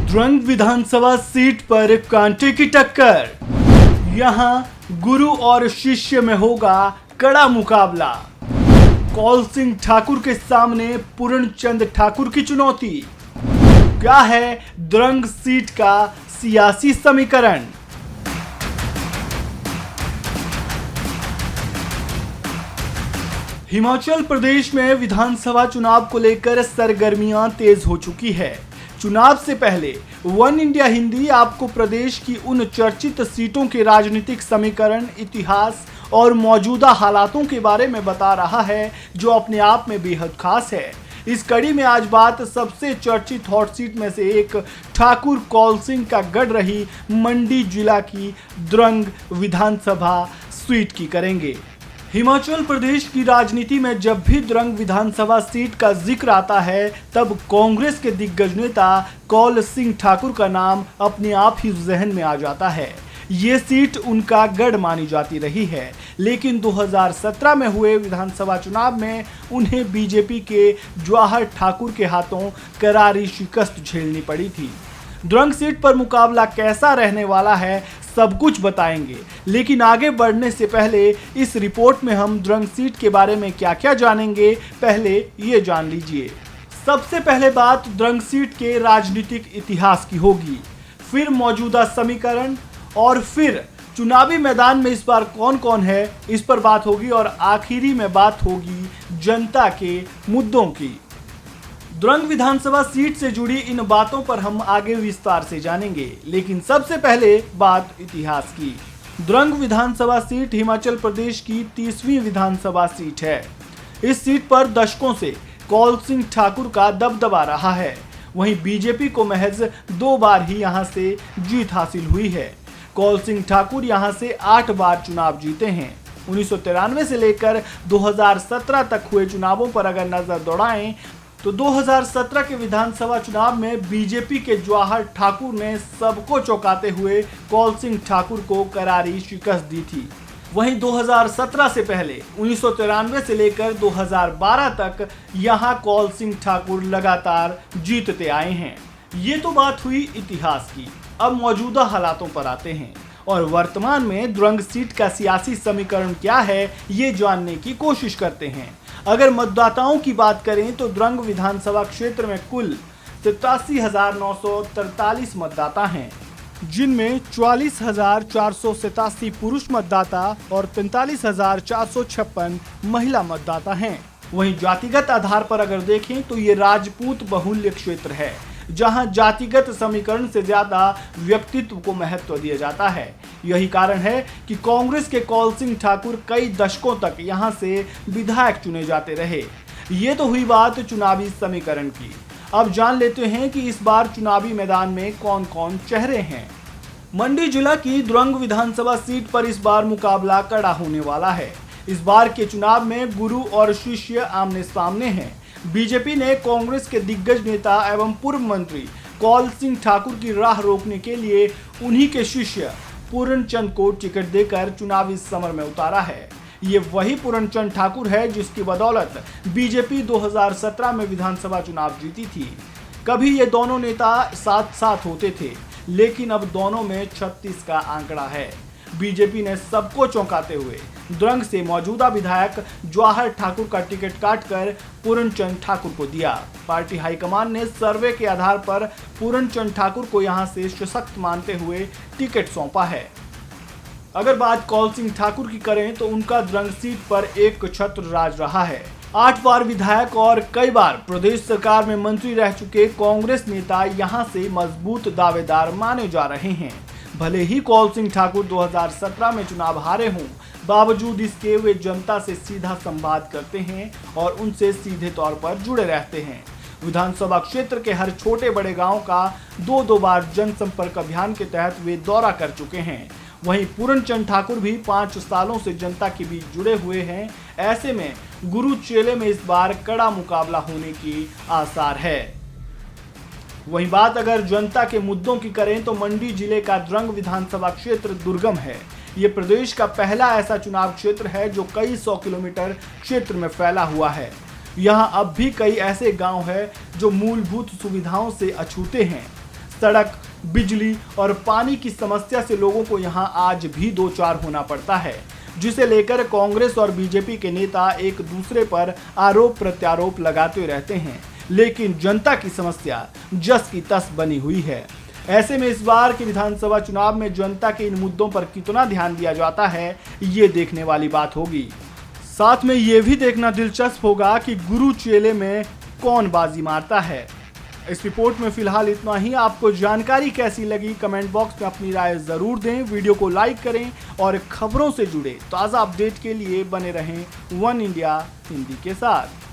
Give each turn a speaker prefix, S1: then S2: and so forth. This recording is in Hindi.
S1: द्रंग विधानसभा सीट पर कांटे की टक्कर। यहां गुरु और शिष्य में होगा कड़ा मुकाबला। कौल सिंह ठाकुर के सामने पूर्णचंद ठाकुर की चुनौती। क्या है द्रंग सीट का सियासी समीकरण? हिमाचल प्रदेश में विधानसभा चुनाव को लेकर सरगर्मियां तेज हो चुकी है। चुनाव से पहले वन इंडिया हिंदी आपको प्रदेश की उन चर्चित सीटों के राजनीतिक समीकरण, इतिहास और मौजूदा हालातों के बारे में बता रहा है, जो अपने आप में बेहद खास है। इस कड़ी में आज बात सबसे चर्चित हॉट सीट में से एक ठाकुर कौल सिंह का गढ़ रही मंडी जिला की द्रंग विधानसभा सीट की करेंगे। हिमाचल प्रदेश की राजनीति में जब भी द्रंग विधानसभा सीट का जिक्र आता है, तब कांग्रेस के दिग्गज नेता कौल सिंह ठाकुर का नाम अपने आप ही जहन में आ जाता है। ये सीट उनका गढ़ मानी जाती रही है, लेकिन 2017 में हुए विधानसभा चुनाव में उन्हें बीजेपी के जवाहर ठाकुर के हाथों करारी शिकस्त झेलनी पड़ी थी। द्रंग सीट पर मुकाबला कैसा रहने वाला है, सब कुछ बताएंगे, लेकिन आगे बढ़ने से पहले इस रिपोर्ट में हम द्रंग सीट के बारे में क्या क्या जानेंगे, पहले ये जान लीजिए। सबसे पहले बात द्रंग सीट के राजनीतिक इतिहास की होगी, फिर मौजूदा समीकरण, और फिर चुनावी मैदान में इस बार कौन कौन है, इस पर बात होगी, और आखिरी में बात होगी जनता के मुद्दों की। द्रंग विधानसभा सीट से जुड़ी इन बातों पर हम आगे विस्तार से जानेंगे, लेकिन सबसे पहले बात इतिहास की। द्रंग विधानसभा सीट हिमाचल प्रदेश की 30वीं विधानसभा सीट है। इस सीट पर दशकों से कौल सिंह ठाकुर का दबदबा रहा है। वहीं बीजेपी को महज 2 बार ही यहां से जीत हासिल हुई है। कौल सिंह ठाकुर यहां से 8 बार चुनाव जीते हैं। 1993 से लेकर 2017 तक हुए चुनावों पर अगर नजर दौड़ाएं, तो 2017 के विधानसभा चुनाव में बीजेपी के जवाहर ठाकुर ने सबको चौंकाते हुए कौल सिंह ठाकुर को करारी शिकस्त दी थी। वहीं 2017 से पहले 1993 से लेकर 2012 तक यहां कौल सिंह ठाकुर लगातार जीतते आए हैं। ये तो बात हुई इतिहास की। अब मौजूदा हालातों पर आते हैं और वर्तमान में द्रंग सीट का सियासी समीकरण क्या है, ये जानने की कोशिश करते हैं। अगर मतदाताओं की बात करें तो द्रंग विधानसभा क्षेत्र में कुल 87,943 मतदाता हैं, जिनमें 44,487 पुरुष मतदाता और 45,456 महिला मतदाता हैं। वहीं जातिगत आधार पर अगर देखें तो ये राजपूत बहुल्य क्षेत्र है, जहां जातिगत समीकरण से ज्यादा व्यक्तित्व को महत्व दिया जाता है। यही कारण है कि कांग्रेस के कौल सिंह ठाकुर कई दशकों तक यहां से विधायक चुने जाते रहे। ये तो हुई बात चुनावी समीकरण की। अब जान लेते हैं कि इस बार चुनावी मैदान में कौन कौन चेहरे हैं। मंडी जिला की द्रंग विधानसभा सीट पर इस बार मुकाबला कड़ा होने वाला है। इस बार के चुनाव में गुरु और शिष्य आमने सामने हैं। बीजेपी ने कांग्रेस के दिग्गज नेता एवं पूर्व मंत्री कौल सिंह ठाकुर की राह रोकने के लिए उन्हीं के शिष्य पूर्णचंद को टिकट देकर चुनावी समर में उतारा है। ये वही पूर्णचंद ठाकुर है जिसकी बदौलत बीजेपी 2017 में विधानसभा चुनाव जीती थी। कभी ये दोनों नेता साथ साथ होते थे, लेकिन अब दोनों में 36 का आंकड़ा है। बीजेपी ने सबको चौंकाते हुए द्रंग से मौजूदा विधायक जवाहर ठाकुर का टिकट काटकर पूर्णचंद ठाकुर को दिया। पार्टी हाईकमान ने सर्वे के आधार पर पूर्णचंद ठाकुर को यहां से सशक्त मानते हुए टिकट सौंपा है। अगर बात कौल सिंह ठाकुर की करें तो उनका द्रंग सीट पर एक छत्र राज रहा है। 8 बार विधायक और कई बार प्रदेश सरकार में मंत्री रह चुके कांग्रेस नेता यहां से मजबूत दावेदार माने जा रहे हैं। भले ही कौल सिंह ठाकुर 2017 में चुनाव हारे हों, बावजूद इसके वे जनता से सीधा संवाद करते हैं और उनसे सीधे तौर पर जुड़े रहते हैं। विधानसभा क्षेत्र के हर छोटे बड़े गांव का 2-2 बार जनसंपर्क अभियान के तहत वे दौरा कर चुके हैं। वहीं पूर्णचंद ठाकुर भी 5 सालों से जनता के बीच जुड़े हुए हैं। ऐसे में गुरु चेले में इस बार कड़ा मुकाबला होने की आसार है। वहीं बात अगर जनता के मुद्दों की करें तो मंडी जिले का द्रंग विधानसभा क्षेत्र दुर्गम है। ये प्रदेश का पहला ऐसा चुनाव क्षेत्र है जो कई 100 किलोमीटर क्षेत्र में फैला हुआ है। यहाँ अब भी कई ऐसे गांव हैं जो मूलभूत सुविधाओं से अछूते हैं। सड़क, बिजली और पानी की समस्या से लोगों को यहां आज भी दो चार होना पड़ता है, जिसे लेकर कांग्रेस और बीजेपी के नेता एक दूसरे पर आरोप प्रत्यारोप लगाते रहते हैं, लेकिन जनता की समस्या जस की तस बनी हुई है। ऐसे में इस बार के विधानसभा चुनाव में जनता के इन मुद्दों पर कितना ध्यान दिया जाता है, ये देखने वाली बात होगी। साथ में ये भी देखना दिलचस्प होगा कि गुरु चेले में कौन बाजी मारता है। इस रिपोर्ट में फिलहाल इतना ही। आपको जानकारी कैसी लगी कमेंट बॉक्स में अपनी राय जरूर दें। वीडियो को लाइक करें और खबरों से जुड़े ताज़ा अपडेट के लिए बने रहें वन इंडिया हिंदी के साथ।